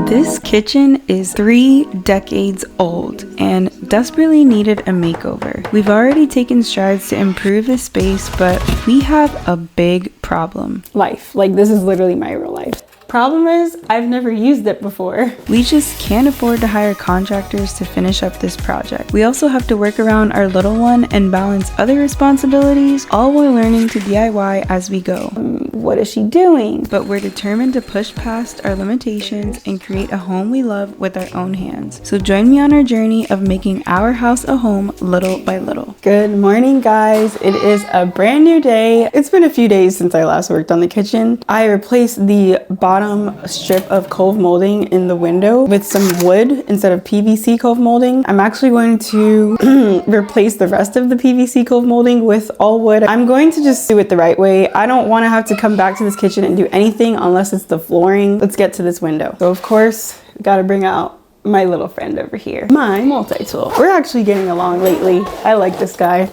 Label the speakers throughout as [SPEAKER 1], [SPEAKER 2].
[SPEAKER 1] This kitchen is 3 decades old and desperately needed a makeover. We've already taken strides to improve the space, but we have a big problem.
[SPEAKER 2] Life. Like, this is literally my real life. Problem is, I've never used it before.
[SPEAKER 1] We just can't afford to hire contractors to finish up this project. We also have to work around our little one and balance other responsibilities, all while learning to DIY as we go.
[SPEAKER 2] What is she doing?
[SPEAKER 1] But we're determined to push past our limitations and create a home we love with our own hands. So join me on our journey of making our house a home little by little.
[SPEAKER 2] Good morning, guys. It is a brand new day. It's been a few days since I last worked on the kitchen. I replaced the bottom strip of cove molding in the window with some wood instead of PVC cove molding. I'm actually going to replace the rest of the PVC cove molding with all wood. I'm going to just do it the right way. I don't want to have to come back to this kitchen and do anything unless it's the flooring. Let's get to this window. So of course, got to bring out my little friend over here, my multi-tool. We're actually getting along lately. I like this guy.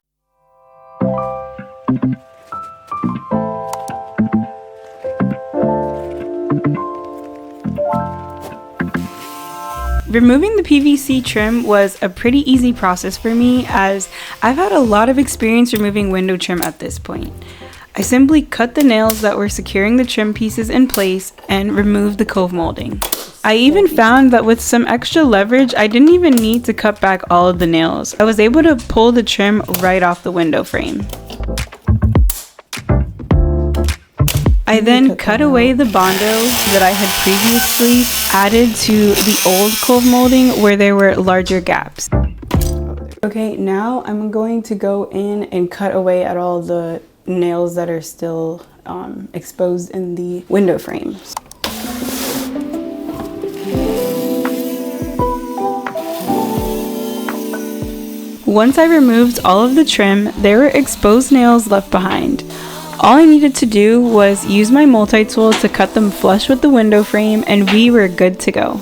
[SPEAKER 1] Removing the PVC trim was a pretty easy process for me, as I've had a lot of experience removing window trim at this point. I simply cut the nails that were securing the trim pieces in place and removed the cove molding. I even found that with some extra leverage, I didn't even need to cut back all of the nails. I was able to pull the trim right off the window frame. I then cut away the Bondo that I had previously added to the old cove molding where there were larger gaps.
[SPEAKER 2] Okay, now I'm going to go in and cut away at all the nails that are still exposed in the window frames.
[SPEAKER 1] Once I removed all of the trim, there were exposed nails left behind. All I needed to do was use my multi-tool to cut them flush with the window frame, and we were good to go.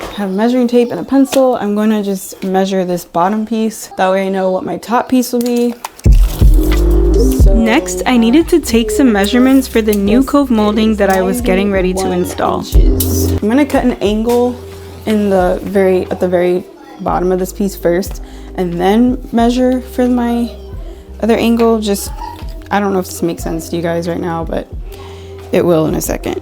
[SPEAKER 2] I have measuring tape and a pencil. I'm going to just measure this bottom piece. That way I know what my top piece will be.
[SPEAKER 1] Next, I needed to take some measurements for the new cove molding that I was getting ready to install.
[SPEAKER 2] I'm going to cut an angle in at the very bottom of this piece first, and then measure for my other angle. I don't know if this makes sense to you guys right now, but it will in a second.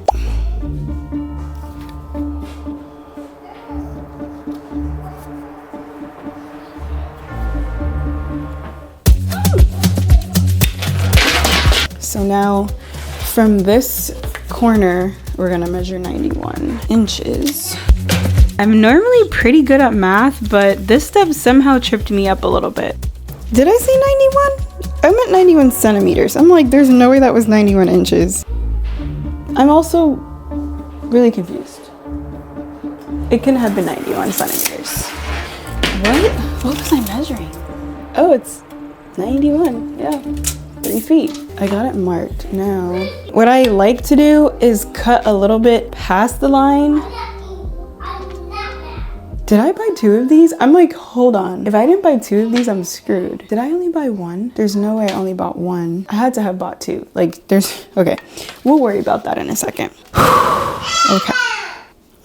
[SPEAKER 2] So now from this corner, we're gonna measure 91 inches.
[SPEAKER 1] I'm normally pretty good at math, but this step somehow tripped me up a little bit.
[SPEAKER 2] Did I say 91? I meant 91 centimeters. I'm like, there's no way that was 91 inches. I'm also really confused. It couldn't have been 91 centimeters. What was I measuring? Oh, it's 91, yeah. 3 feet. I got it marked. Now, what I like to do is cut a little bit past the line. Did I buy 2 of these? I'm like, hold on. If I didn't buy 2 of these, I'm screwed. Did I only buy 1? There's no way I only bought 1. I had to have bought 2. Okay. We'll worry about that in a second. Okay.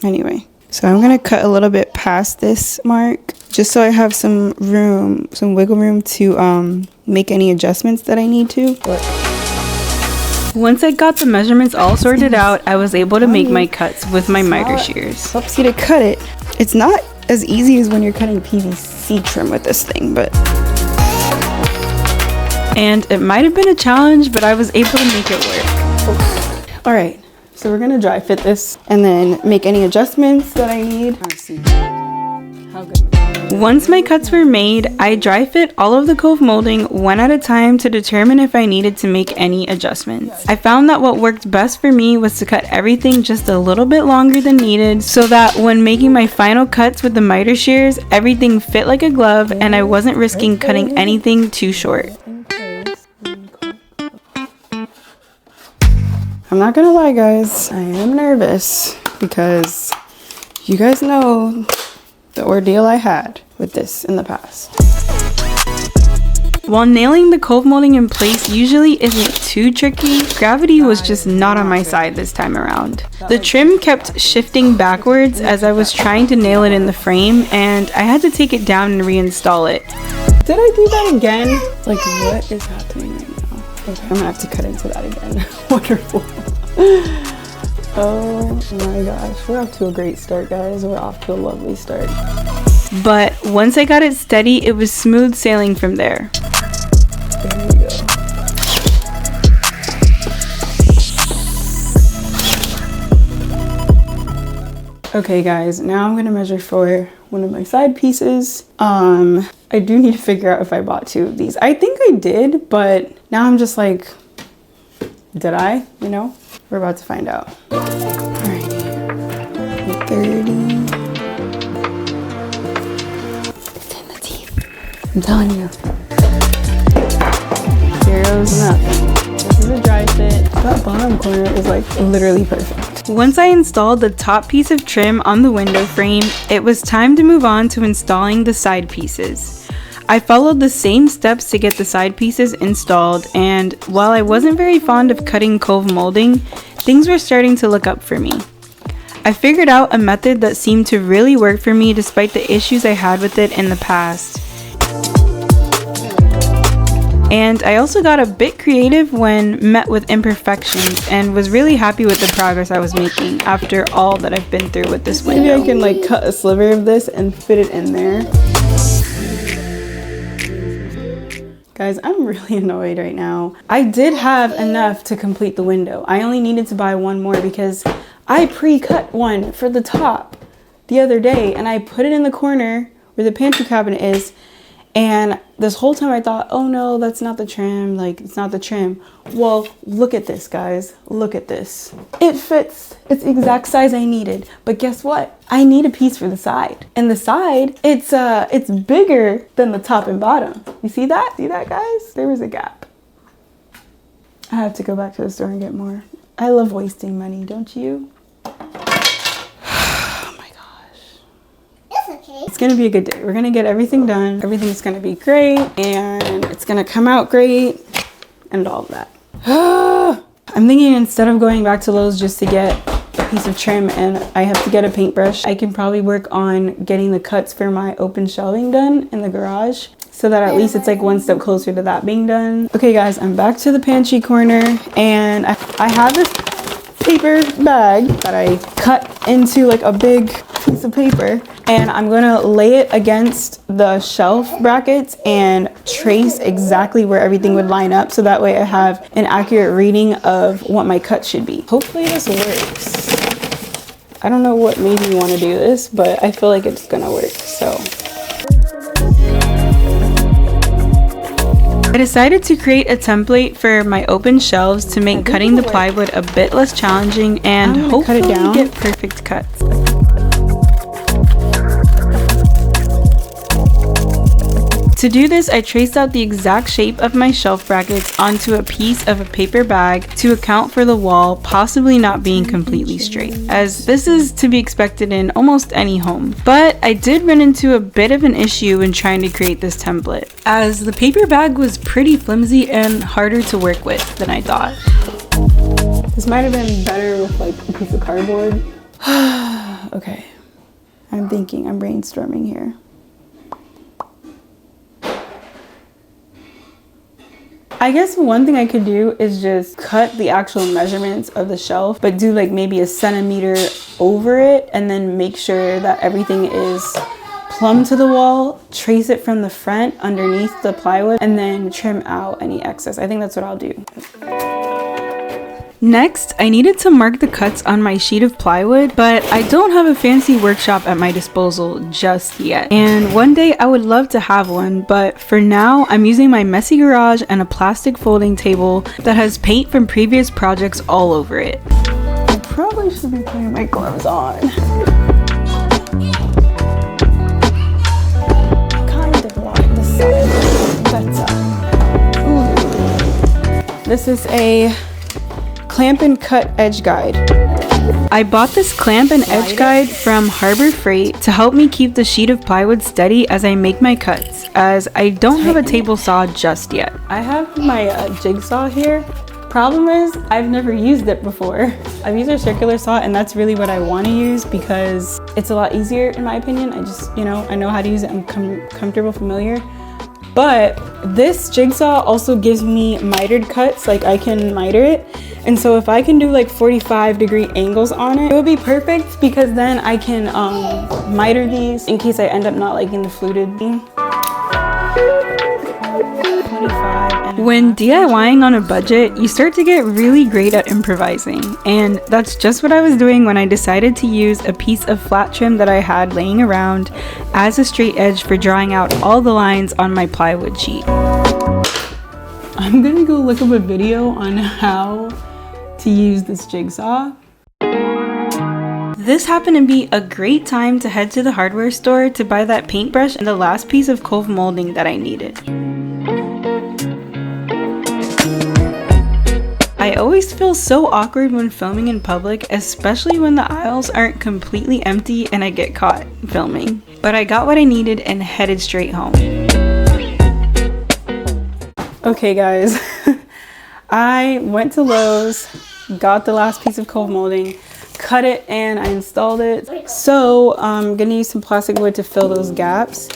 [SPEAKER 2] Anyway, so I'm gonna cut a little bit past this mark, just so I have some room, some wiggle room to make any adjustments that I need to.
[SPEAKER 1] Once I got the measurements all sorted out, I was able to make my cuts with my miter shears.
[SPEAKER 2] Helps you to cut it. It's not as easy as when you're cutting PVC trim with this thing, but...
[SPEAKER 1] And it might have been a challenge, but I was able to make it work.
[SPEAKER 2] All right, so we're gonna dry fit this and then make any adjustments that I need. Let's see how good.
[SPEAKER 1] Once my cuts were made, I dry fit all of the cove molding one at a time to determine if I needed to make any adjustments. I found that what worked best for me was to cut everything just a little bit longer than needed, so that when making my final cuts with the miter shears, everything fit like a glove and I wasn't risking cutting anything too short.
[SPEAKER 2] I'm not gonna lie, guys, I am nervous because you guys know the ordeal I had with this in the past.
[SPEAKER 1] While nailing the cove molding in place usually isn't too tricky, gravity was just not on my side this time around. The trim kept shifting backwards as I was trying to nail it in the frame, and I had to take it down and reinstall it.
[SPEAKER 2] Did I do that again? Like, what is happening right now? Okay, I'm gonna have to cut into that again. Wonderful. Oh my gosh, we're off to a great start, guys. We're off to a lovely start.
[SPEAKER 1] But once I got it steady, it was smooth sailing from there.
[SPEAKER 2] There we go. Okay guys, now I'm gonna measure for one of my side pieces. I do need to figure out if I bought 2 of these. I think I did, but now I'm just like, did I? You know? We're about to find out. Alrighty. 30. It's in the teeth. I'm telling you. Zero's nothing. This is a dry fit. That bottom corner is like literally perfect.
[SPEAKER 1] Once I installed the top piece of trim on the window frame, it was time to move on to installing the side pieces. I followed the same steps to get the side pieces installed, and while I wasn't very fond of cutting cove molding, things were starting to look up for me. I figured out a method that seemed to really work for me despite the issues I had with it in the past. And I also got a bit creative when met with imperfections and was really happy with the progress I was making after all that I've been through with this window.
[SPEAKER 2] Maybe I can like cut a sliver of this and fit it in there. Guys, I'm really annoyed right now. I did have enough to complete the window. I only needed to buy one more because I pre-cut one for the top the other day and I put it in the corner where the pantry cabinet is. And this whole time I thought, oh no, that's not the trim, like it's not the trim. Well, look at this, guys, look at this. It fits, it's the exact size I needed. But guess what? I need a piece for the side. And the side, it's bigger than the top and bottom. You see that? See that, guys? There was a gap. I have to go back to the store and get more. I love wasting money, don't you? It's gonna be a good day. We're gonna get everything done. Everything's gonna be great and it's gonna come out great and all of that. I'm thinking instead of going back to Lowe's just to get a piece of trim and I have to get a paintbrush, I can probably work on getting the cuts for my open shelving done in the garage so that at least it's like one step closer to that being done. Okay guys, I'm back to the pantry corner and I have this paper bag that I cut into like a big piece of paper and I'm gonna lay it against the shelf brackets and trace exactly where everything would line up so that way I have an accurate reading of what my cut should be. Hopefully this works. I don't know what made me want to do this, but I feel like it's gonna work, so.
[SPEAKER 1] I decided to create a template for my open shelves to make cutting the plywood a bit less challenging and hopefully get perfect cuts. To do this, I traced out the exact shape of my shelf brackets onto a piece of a paper bag to account for the wall possibly not being completely straight, as this is to be expected in almost any home. But I did run into a bit of an issue when trying to create this template, as the paper bag was pretty flimsy and harder to work with than I thought.
[SPEAKER 2] This might have been better with like a piece of cardboard. Okay, I'm brainstorming here. I guess one thing I could do is just cut the actual measurements of the shelf, but do like maybe a centimeter over it and then make sure that everything is plumb to the wall, trace it from the front underneath the plywood, and then trim out any excess. I think that's what I'll do.
[SPEAKER 1] Next, I needed to mark the cuts on my sheet of plywood, but I don't have a fancy workshop at my disposal just yet. And one day I would love to have one, but for now I'm using my messy garage and a plastic folding table that has paint from previous projects all over it.
[SPEAKER 2] I probably should be putting my gloves on. Kind of like the side better. Ooh. This is a clamp and cut edge guide.
[SPEAKER 1] I bought this clamp and edge guide from Harbor Freight to help me keep the sheet of plywood steady as I make my cuts, as I don't have a table saw just yet.
[SPEAKER 2] I have my jigsaw here, Problem is, I've never used it before. I've used a circular saw, and that's really what I want to use because it's a lot easier in my opinion. I just, you know, I know how to use it. I'm comfortable, familiar. But this jigsaw also gives me mitered cuts, like I can miter it. And so if I can do like 45-degree angles on it, it would be perfect because then I can miter these in case I end up not liking the fluted thing.
[SPEAKER 1] When DIYing on a budget, you start to get really great at improvising, and that's just what I was doing when I decided to use a piece of flat trim that I had laying around as a straight edge for drawing out all the lines on my plywood sheet.
[SPEAKER 2] I'm gonna go look up a video on how to use this jigsaw.
[SPEAKER 1] This happened to be a great time to head to the hardware store to buy that paintbrush and the last piece of cove molding that I needed. I always feel so awkward when filming in public, especially when the aisles aren't completely empty and I get caught filming. But I got what I needed and headed straight home.
[SPEAKER 2] Okay guys, I went to Lowe's, got the last piece of cove molding, cut it, and I installed it. So I'm gonna use some plastic wood to fill those gaps.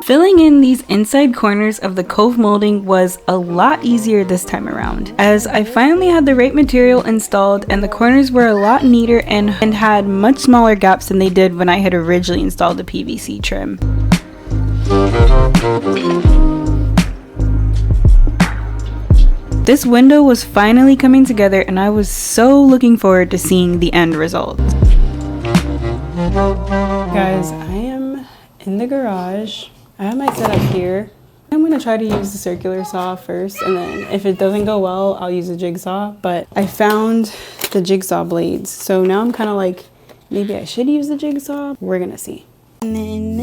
[SPEAKER 1] Filling in these inside corners of the cove molding was a lot easier this time around, as I finally had the right material installed and the corners were a lot neater and had much smaller gaps than they did when I had originally installed the PVC trim. This window was finally coming together and I was so looking forward to seeing the end result.
[SPEAKER 2] Guys, I am in the garage. I have my setup here. I'm gonna try to use the circular saw first, and then if it doesn't go well, I'll use a jigsaw. But I found the jigsaw blades, so now I'm kind of like, maybe I should use the jigsaw. We're gonna see. And then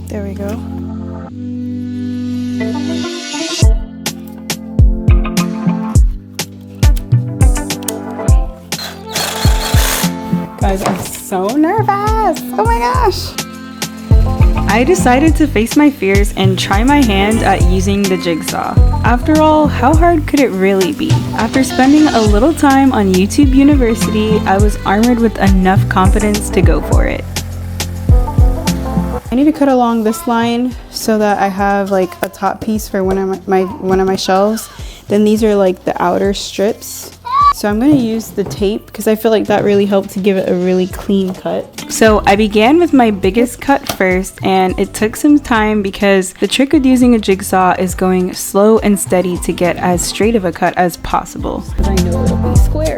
[SPEAKER 2] there we go. Guys, I'm so nervous. Oh my gosh.
[SPEAKER 1] I decided to face my fears and try my hand at using the jigsaw. After all, how hard could it really be? After spending a little time on YouTube University, I was armored with enough confidence to go for it.
[SPEAKER 2] I need to cut along this line so that I have like a top piece for one of my shelves. Then these are like the outer strips. So I'm going to use the tape because I feel like that really helped to give it a really clean cut.
[SPEAKER 1] So I began with my biggest cut first, and it took some time because the trick with using a jigsaw is going slow and steady to get as straight of a cut as possible.
[SPEAKER 2] Because I know it'll be square.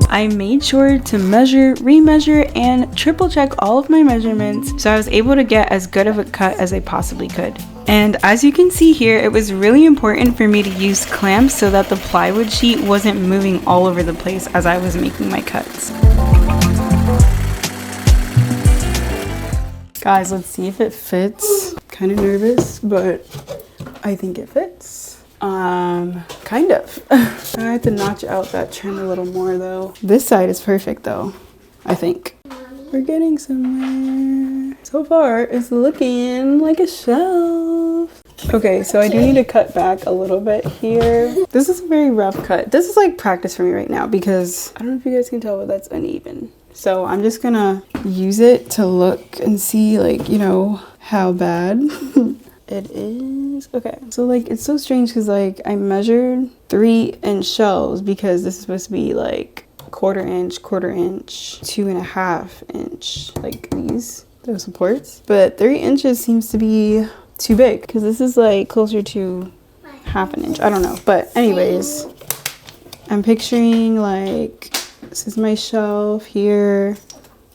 [SPEAKER 1] I made sure to measure, remeasure, and triple check all of my measurements so I was able to get as good of a cut as I possibly could. And as you can see here, it was really important for me to use clamps so that the plywood sheet wasn't moving all over the place as I was making my cuts.
[SPEAKER 2] Guys, let's see if it fits. Kind of nervous, but I think it fits. Kind of. I have to notch out that trim a little more though. This side is perfect though, I think. We're getting somewhere. So far, it's looking like a shelf. Okay, so I do need to cut back a little bit here. This is a very rough cut. This is like practice for me right now because I don't know if you guys can tell, but that's uneven. So I'm just gonna use it to look and see, like, you know, how bad it is. Okay, so like it's so strange because like I measured 3-inch shelves because this is supposed to be like quarter inch, 2.5 inch, like those supports. But 3 inches seems to be too big because this is like closer to 1/2 inch. I don't know. But anyways, I'm picturing like this is my shelf here,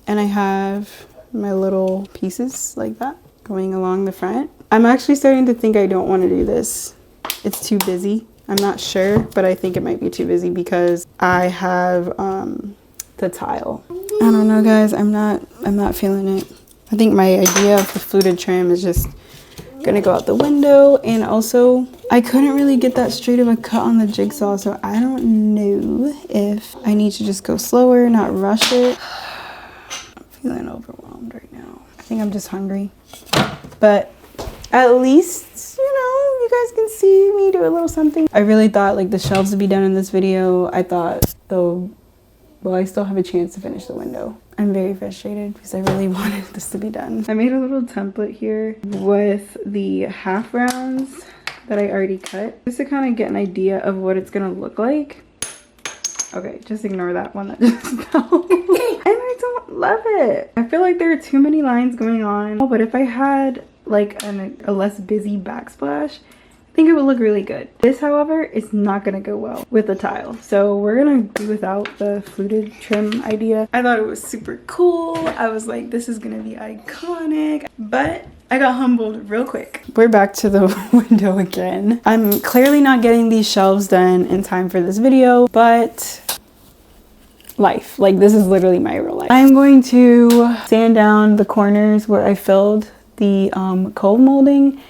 [SPEAKER 2] and I have my little pieces like that going along the front. I'm actually starting to think I don't want to do this. It's too busy. I'm not sure, but I think it might be too busy because I have the tile. I don't know, guys. I'm not feeling it. I think my idea of the fluted trim is just gonna go out the window, and also I couldn't really get that straight of a cut on the jigsaw, so I don't know if I need to just go slower, not rush it. I'm feeling overwhelmed right now. I think I'm just hungry. But at least, you know, you guys can see me do a little something. I really thought like the shelves would be done in this video. I thought though, well, I still have a chance to finish the window. I'm very frustrated because I really wanted this to be done. I made a little template here with the half rounds that I already cut, just to kind of get an idea of what it's gonna look like. Okay, just ignore that one that just fell. And I don't love it. I feel like there are too many lines going on. But if I had like a less busy backsplash, I think it would look really good. This, however, is not gonna go well with the tile. So we're gonna do without the fluted trim idea. I thought it was super cool. I was like, this is gonna be iconic. But I got humbled real quick. We're back to the window again. I'm clearly not getting these shelves done in time for this video, but life. Like, this is literally my real life. I'm going to sand down the corners where I filled the cove molding,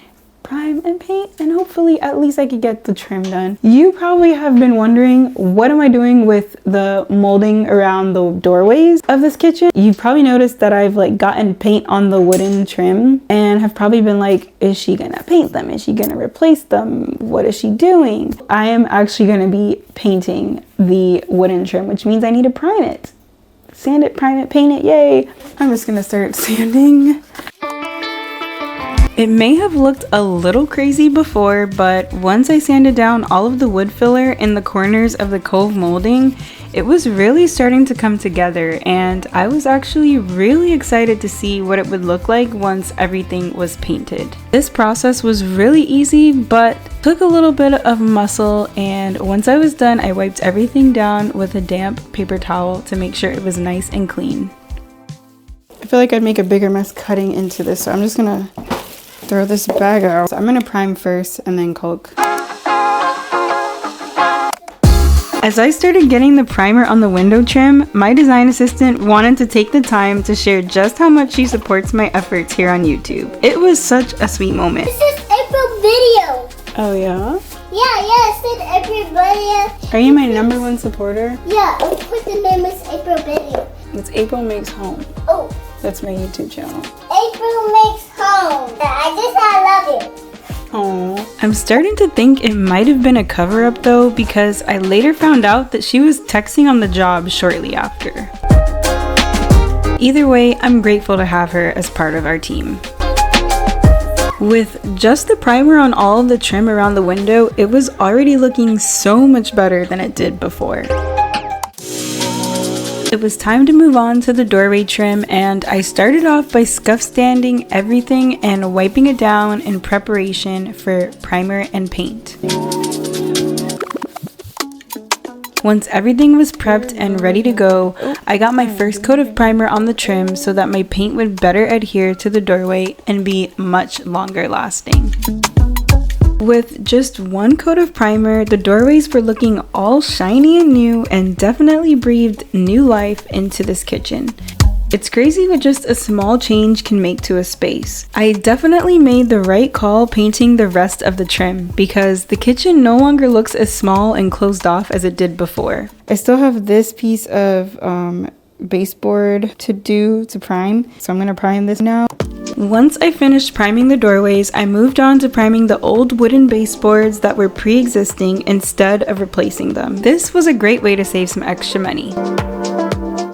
[SPEAKER 2] prime and paint, and hopefully at least I could get the trim done. You probably have been wondering, what am I doing with the molding around the doorways of this kitchen? You've probably noticed that I've like gotten paint on the wooden trim and have probably been like, is she gonna paint them? Is she gonna replace them? What is she doing? I am actually gonna be painting the wooden trim, which means I need to prime it. Sand it, prime it, paint it, yay. I'm just gonna start sanding. It may have looked a little crazy before, but once I sanded down all of the wood filler in the corners of the cove molding, it was really starting to come together, and I was actually really excited to see what it would look like once everything was painted. This process was really easy, but took a little bit of muscle, and once I was done, I wiped everything down with a damp paper towel to make sure it was nice and clean. I feel like I'd make a bigger mess cutting into this, so I'm just gonna throw this bag out. So I'm gonna prime first and then caulk. As I started getting the primer on the window trim, my design assistant wanted to take the time to share just how much she supports my efforts here on YouTube. It was such a sweet moment.
[SPEAKER 3] This is April video.
[SPEAKER 2] Oh yeah?
[SPEAKER 3] Yeah, it said April video.
[SPEAKER 2] Are you my #1 supporter?
[SPEAKER 3] Yeah, of course the name is April video.
[SPEAKER 2] It's April Makes Home.
[SPEAKER 3] Oh.
[SPEAKER 2] That's my YouTube channel.
[SPEAKER 3] April Makes Home. I love you.
[SPEAKER 2] Oh.
[SPEAKER 1] I'm starting to think it might have been a cover-up though, because I later found out that she was texting on the job shortly after. Either way, I'm grateful to have her as part of our team. With just the primer on all of the trim around the window, it was already looking so much better than it did before. It was time to move on to the doorway trim, and I started off by scuff standing everything and wiping it down in preparation for primer and paint. Once everything was prepped and ready to go, I got my first coat of primer on the trim so that my paint would better adhere to the doorway and be much longer lasting. With just one coat of primer, the doorways were looking all shiny and new and definitely breathed new life into this kitchen. It's crazy what just a small change can make to a space. I definitely made the right call painting the rest of the trim because the kitchen no longer looks as small and closed off as it did before. I still have this piece of baseboard to prime, so I'm gonna prime this now. Once I finished priming the doorways, I moved on to priming the old wooden baseboards that were pre-existing instead of replacing them. This was a great way to save some extra money.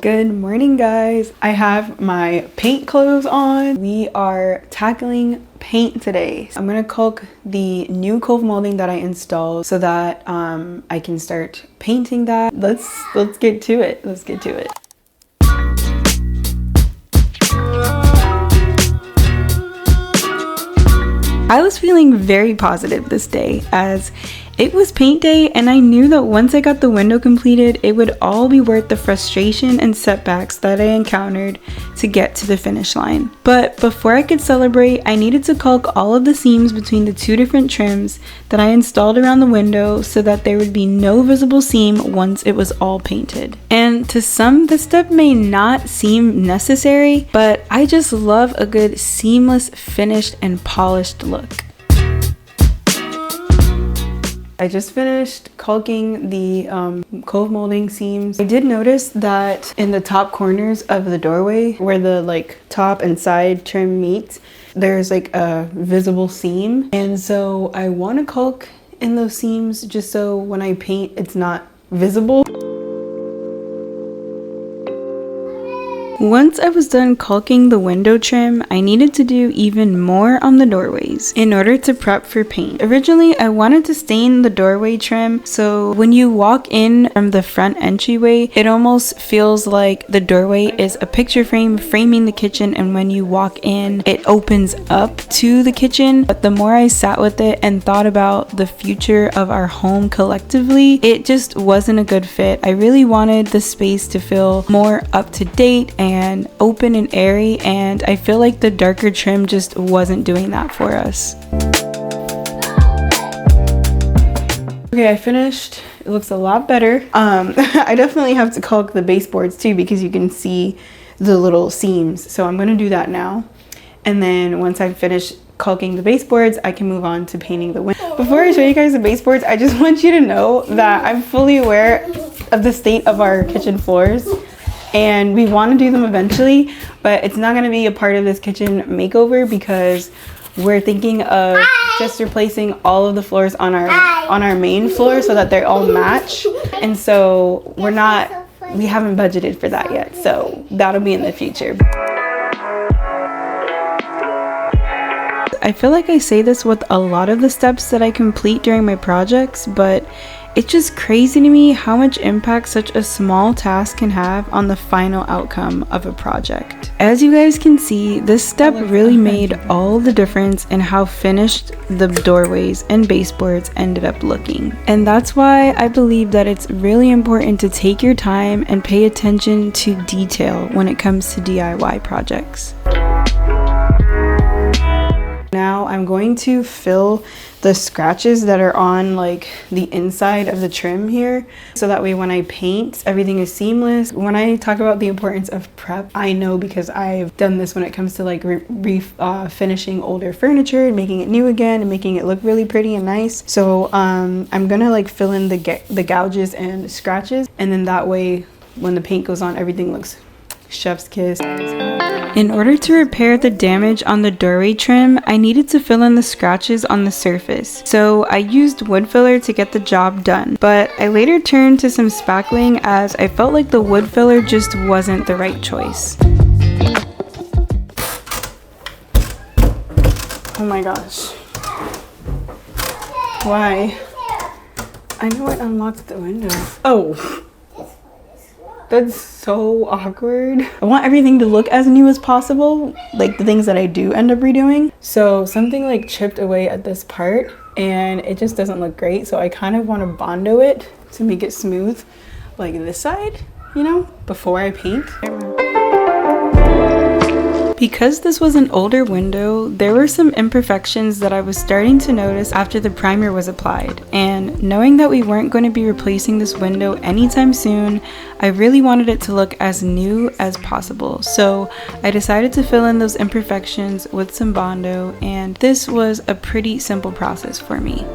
[SPEAKER 1] Good morning, guys. I have my paint clothes on. We are tackling paint today. I'm gonna caulk the new cove molding that I installed so that I can start painting that. Let's get to it. Let's get to it. I was feeling very positive this day as it was paint day, and I knew that once I got the window completed, it would all be worth the frustration and setbacks that I encountered to get to the finish line. But before I could celebrate, I needed to caulk all of the seams between the two different trims that I installed around the window so that there would be no visible seam once it was all painted. And to some, this step may not seem necessary, but I just love a good seamless, finished, and polished look.
[SPEAKER 2] I just finished caulking the cove molding seams. I did notice that in the top corners of the doorway where the like top and side trim meets, there's like a visible seam. And so I want to caulk in those seams just so when I paint, it's not visible.
[SPEAKER 1] Once I was done caulking the window trim, I needed to do even more on the doorways in order to prep for paint. Originally, I wanted to stain the doorway trim, so when you walk in from the front entryway, it almost feels like the doorway is a picture frame framing the kitchen, and when you walk in, it opens up to the kitchen. But the more I sat with it and thought about the future of our home collectively, it just wasn't a good fit. I really wanted the space to feel more up to date and open and airy, and I feel like the darker trim just wasn't doing that for us.
[SPEAKER 2] Okay, I finished. It looks a lot better. I definitely have to caulk the baseboards too because you can see the little seams. So I'm gonna do that now. And then once I finish caulking the baseboards, I can move on to painting the window. Before I show you guys the baseboards, I just want you to know that I'm fully aware of the state of our kitchen floors. And we want to do them eventually, but it's not going to be a part of this kitchen makeover because we're thinking of just replacing all of the floors on our main floor so that they all match. And so we haven't budgeted for that yet. So that'll be in the future.
[SPEAKER 1] I feel like I say this with a lot of the steps that I complete during my projects, but it's just crazy to me how much impact such a small task can have on the final outcome of a project. As you guys can see, this step really made all the difference in how finished the doorways and baseboards ended up looking. And that's why I believe that it's really important to take your time and pay attention to detail when it comes to DIY projects.
[SPEAKER 2] Now I'm going to fill the scratches that are on like the inside of the trim here, so that way when I paint, everything is seamless. When I talk about the importance of prep, I know because I've done this when it comes to like finishing older furniture and making it new again and making it look really pretty and nice. So I'm gonna like fill in the gouges and scratches, and then that way when the paint goes on, everything looks chef's kiss.
[SPEAKER 1] In order to repair the damage on the doorway trim, I needed to fill in the scratches on the surface. So I used wood filler to get the job done, but I later turned to some spackling as I felt like the wood filler just wasn't the right choice.
[SPEAKER 2] Oh my gosh. Why? I know it unlocked the window. Oh. That's so awkward. I want everything to look as new as possible, like the things that I do end up redoing. So something like chipped away at this part and it just doesn't look great. So I kind of want to Bondo it to make it smooth, like this side, you know, before I paint.
[SPEAKER 1] Because this was an older window, there were some imperfections that I was starting to notice after the primer was applied, and knowing that we weren't going to be replacing this window anytime soon, I really wanted it to look as new as possible. So I decided to fill in those imperfections with some Bondo, and this was a pretty simple process for me.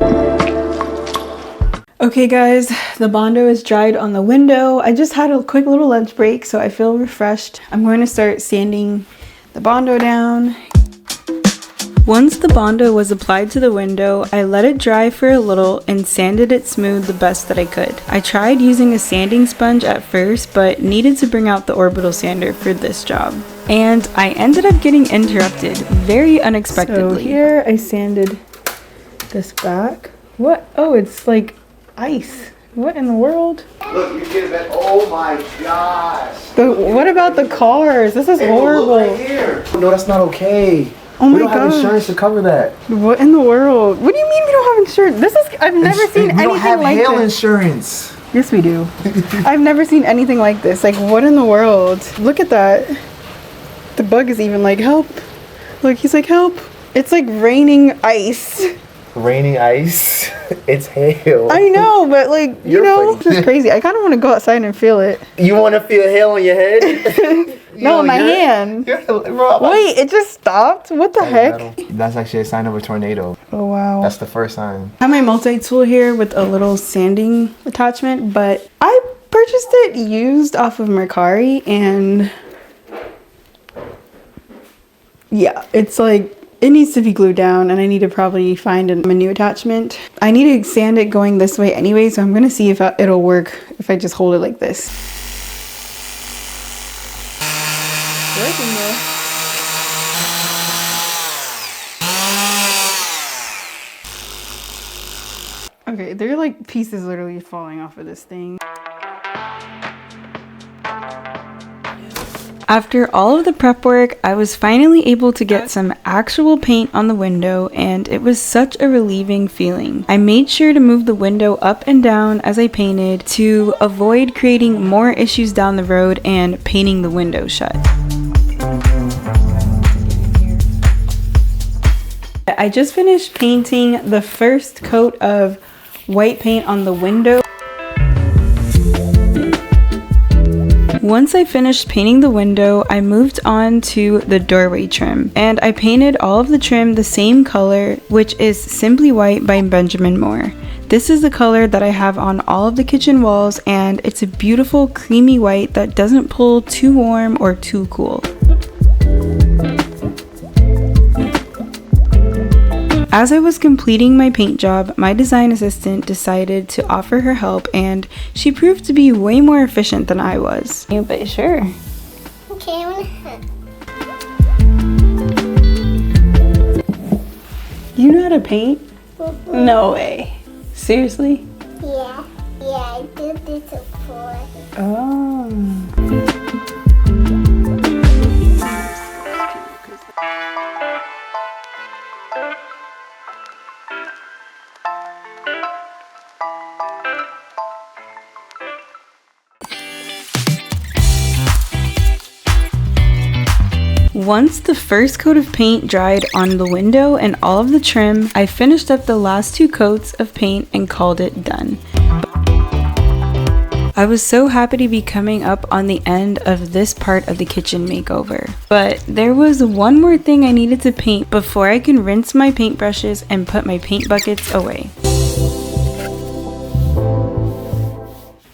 [SPEAKER 2] Okay guys, the Bondo is dried on the window. I just had a quick little lunch break, so I feel refreshed. I'm going to start sanding the Bondo down.
[SPEAKER 1] Once the Bondo was applied to the window, I let it dry for a little and sanded it smooth the best that I could. I tried using a sanding sponge at first, but needed to bring out the orbital sander for this job. And I ended up getting interrupted very unexpectedly.
[SPEAKER 2] So here I sanded this back. What? Oh, it's like ice. What in the world?
[SPEAKER 4] Look, you get it. Oh my gosh.
[SPEAKER 2] But what about the cars? This is horrible.
[SPEAKER 4] Look right here. No, that's not okay.
[SPEAKER 2] Oh my
[SPEAKER 4] we don't have
[SPEAKER 2] gosh.
[SPEAKER 4] insurance to cover that.
[SPEAKER 2] What in the world? What do you mean we don't have insurance? This is, I've never seen
[SPEAKER 4] We
[SPEAKER 2] anything
[SPEAKER 4] don't have
[SPEAKER 2] like
[SPEAKER 4] hail
[SPEAKER 2] this.
[SPEAKER 4] insurance.
[SPEAKER 2] Yes, we do. I've never seen anything like this. Like, what in the world? Look at that. The bug is even like, help. Look, he's like, help. It's like raining ice.
[SPEAKER 4] Raining ice. It's hail.
[SPEAKER 2] I know, but like, you
[SPEAKER 4] You're
[SPEAKER 2] know,
[SPEAKER 4] funny.
[SPEAKER 2] this is crazy. I kind of want to go outside and feel it.
[SPEAKER 4] You want to feel hail on your head?
[SPEAKER 2] No, my hand. Wait, it just stopped? What the heck?
[SPEAKER 4] That's actually a sign of a tornado.
[SPEAKER 2] Oh, wow.
[SPEAKER 4] That's the first sign.
[SPEAKER 2] I have my multi-tool here with a little sanding attachment, but I purchased it used off of Mercari, and yeah, it's like, it needs to be glued down, and I need to probably find a new attachment. I need to sand it going this way anyway, so I'm gonna see if it'll work if I just hold it like this. Working though. Okay, there are like pieces literally falling off of this thing.
[SPEAKER 1] After all of the prep work, I was finally able to get some actual paint on the window, and it was such a relieving feeling. I made sure to move the window up and down as I painted to avoid creating more issues down the road and painting the window shut. I just finished painting the first coat of white paint on the window. Once I finished painting the window, I moved on to the doorway trim, and I painted all of the trim the same color, which is Simply White by Benjamin Moore. This is the color that I have on all of the kitchen walls, and it's a beautiful creamy white that doesn't pull too warm or too cool. As I was completing my paint job, my design assistant decided to offer her help, and she proved to be way more efficient than I was.
[SPEAKER 2] Yeah, but sure.
[SPEAKER 3] Okay,
[SPEAKER 2] You know how to paint? No way. Seriously?
[SPEAKER 3] yeah, I did this before.
[SPEAKER 2] Oh.
[SPEAKER 1] Once the first coat of paint dried on the window and all of the trim, I finished up the last 2 coats of paint and called it done. I was so happy to be coming up on the end of this part of the kitchen makeover. But there was one more thing I needed to paint before I can rinse my paintbrushes and put my paint buckets away.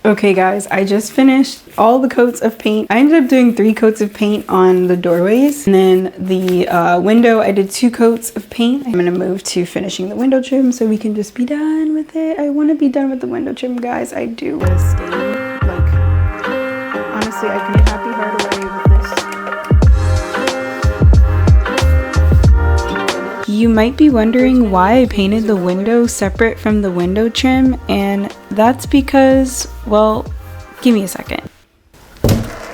[SPEAKER 2] Okay guys, I just finished all the coats of paint. I ended up doing 3 coats of paint on the doorways, and then the window I did 2 coats of paint. I'm gonna move to finishing the window trim so we can just be done with it. I want to be done with the window trim, guys. I do. Like, honestly, I can happy heart away with this.
[SPEAKER 1] You might be wondering why I painted the window separate from the window trim, and that's because, well, give me a second.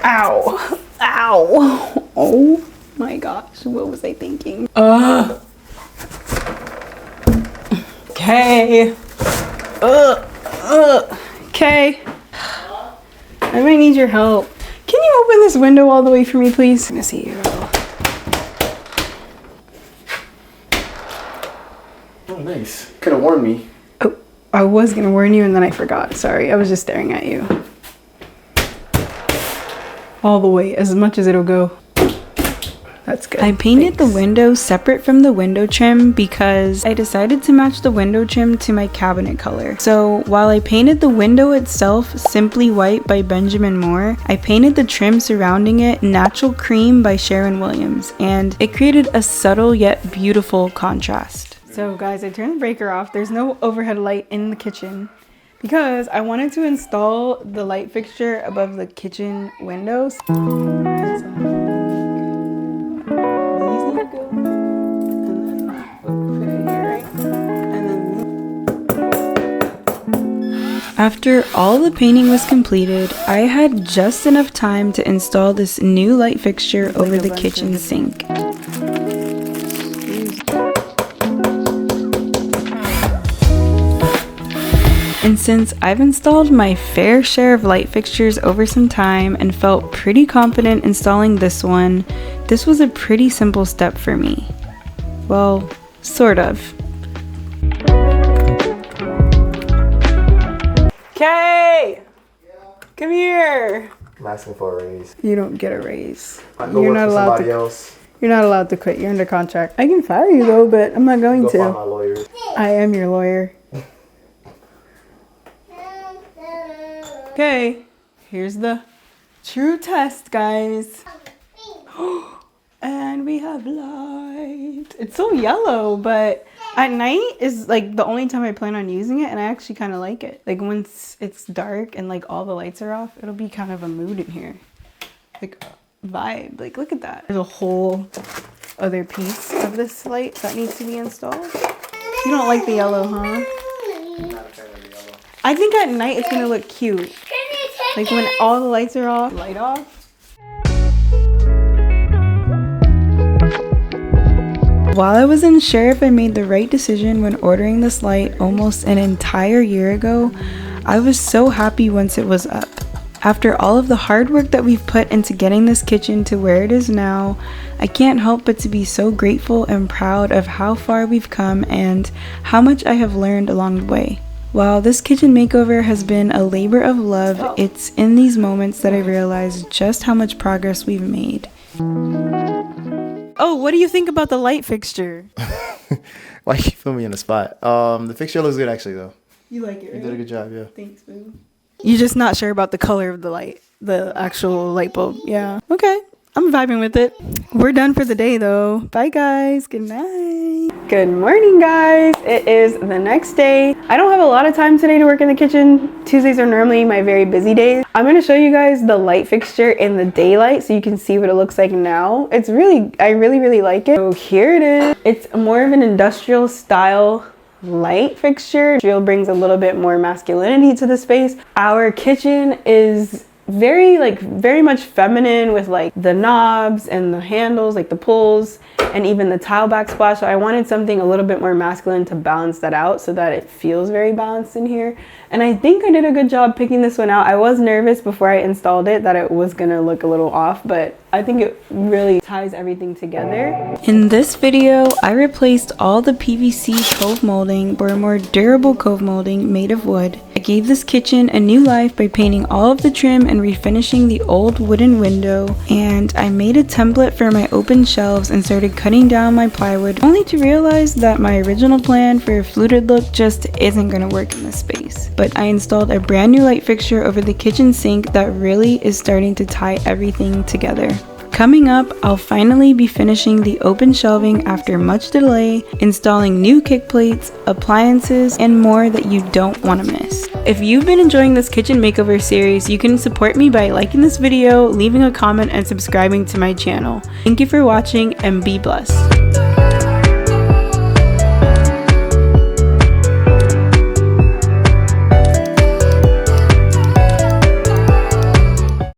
[SPEAKER 2] Ow. Ow. Oh my gosh, what was I thinking? Okay. Okay. I might need your help. Can you open this window all the way for me, please? I'm gonna see you.
[SPEAKER 4] Oh, nice. Could have warned me.
[SPEAKER 2] Oh, I was gonna warn you and then I forgot. Sorry, I was just staring at you. All the way, as much as it'll go. That's good.
[SPEAKER 1] I painted the window separate from the window trim because I decided to match the window trim to my cabinet color. So while I painted the window itself Simply White by Benjamin Moore, I painted the trim surrounding it Natural Cream by Sharon Williams, and it created a subtle yet beautiful contrast.
[SPEAKER 2] So guys, I turned the breaker off. There's no overhead light in the kitchen because I wanted to install the light fixture above the kitchen windows.
[SPEAKER 1] After all the painting was completed, I had just enough time to install this new light fixture over the kitchen sink. And since I've installed my fair share of light fixtures over some time and felt pretty confident installing this one, this was a pretty simple step for me. Well, sort of.
[SPEAKER 2] Okay! Come here!
[SPEAKER 4] I'm asking for a raise.
[SPEAKER 2] You don't get a raise.
[SPEAKER 4] I go
[SPEAKER 2] You're
[SPEAKER 4] work
[SPEAKER 2] not
[SPEAKER 4] for
[SPEAKER 2] allowed
[SPEAKER 4] somebody
[SPEAKER 2] to.
[SPEAKER 4] else.
[SPEAKER 2] You're not allowed to quit. You're under contract. I can fire you though, but I'm not going
[SPEAKER 4] Go
[SPEAKER 2] to.
[SPEAKER 4] find my lawyer.
[SPEAKER 2] I am your lawyer. Okay, here's the true test, guys. And we have light. It's so yellow, but at night is like the only time I plan on using it, and I actually kind of like it. Like once it's dark and like all the lights are off, it'll be kind of a mood in here. Like vibe. Like look at that. There's a whole other piece of this light that needs to be installed. You don't like the yellow, huh?
[SPEAKER 4] I'm not a fan of the yellow.
[SPEAKER 2] I think at night it's gonna look cute. Like when all the lights are off, light off. While I wasn't sure if I made the right decision when ordering this light almost an entire year ago, I was so happy once it was up. After all of the hard work that we've put into getting this kitchen to where it is now, I can't help but to be so grateful and proud of how far we've come and how much I have learned along the way. While this kitchen makeover has been a labor of love, it's in these moments that I realize just how much progress we've made. Oh, what do you think about the light fixture?
[SPEAKER 4] Why you put me in the spot? The fixture looks good actually though.
[SPEAKER 2] You like it, right?
[SPEAKER 4] You did a good job, yeah.
[SPEAKER 2] Thanks, boo. You're just not sure about the color of the light, the actual light bulb. Yeah. Okay. I'm vibing with it. We're done for the day though. Bye guys. Good night. Good morning guys. It is the next day. I don't have a lot of time today to work in the kitchen. Tuesdays are normally my very busy days. I'm going to show you guys the light fixture in the daylight so you can see what it looks like now. I really like it. So here it is. It's more of an industrial style light fixture. Industrial brings a little bit more masculinity to the space. Our kitchen is very much feminine with like the knobs and the handles, like the pulls, and even the tile backsplash. So I wanted something a little bit more masculine to balance that out so that it feels very balanced in here. And I think I did a good job picking this one out. I was nervous before I installed it that it was gonna look a little off, but I think it really ties everything together. In this video, I replaced all the PVC cove molding for a more durable cove molding made of wood. I gave this kitchen a new life by painting all of the trim and refinishing the old wooden window, and I made a template for my open shelves and started cutting down my plywood, only to realize that my original plan for a fluted look just isn't gonna work in this space. But I installed a brand new light fixture over the kitchen sink that really is starting to tie everything together. Coming up, I'll finally be finishing the open shelving after much delay, installing new kick plates, appliances, and more that you don't want to miss. If you've been enjoying this kitchen makeover series, you can support me by liking this video, leaving a comment, and subscribing to my channel. Thank you for watching and be blessed.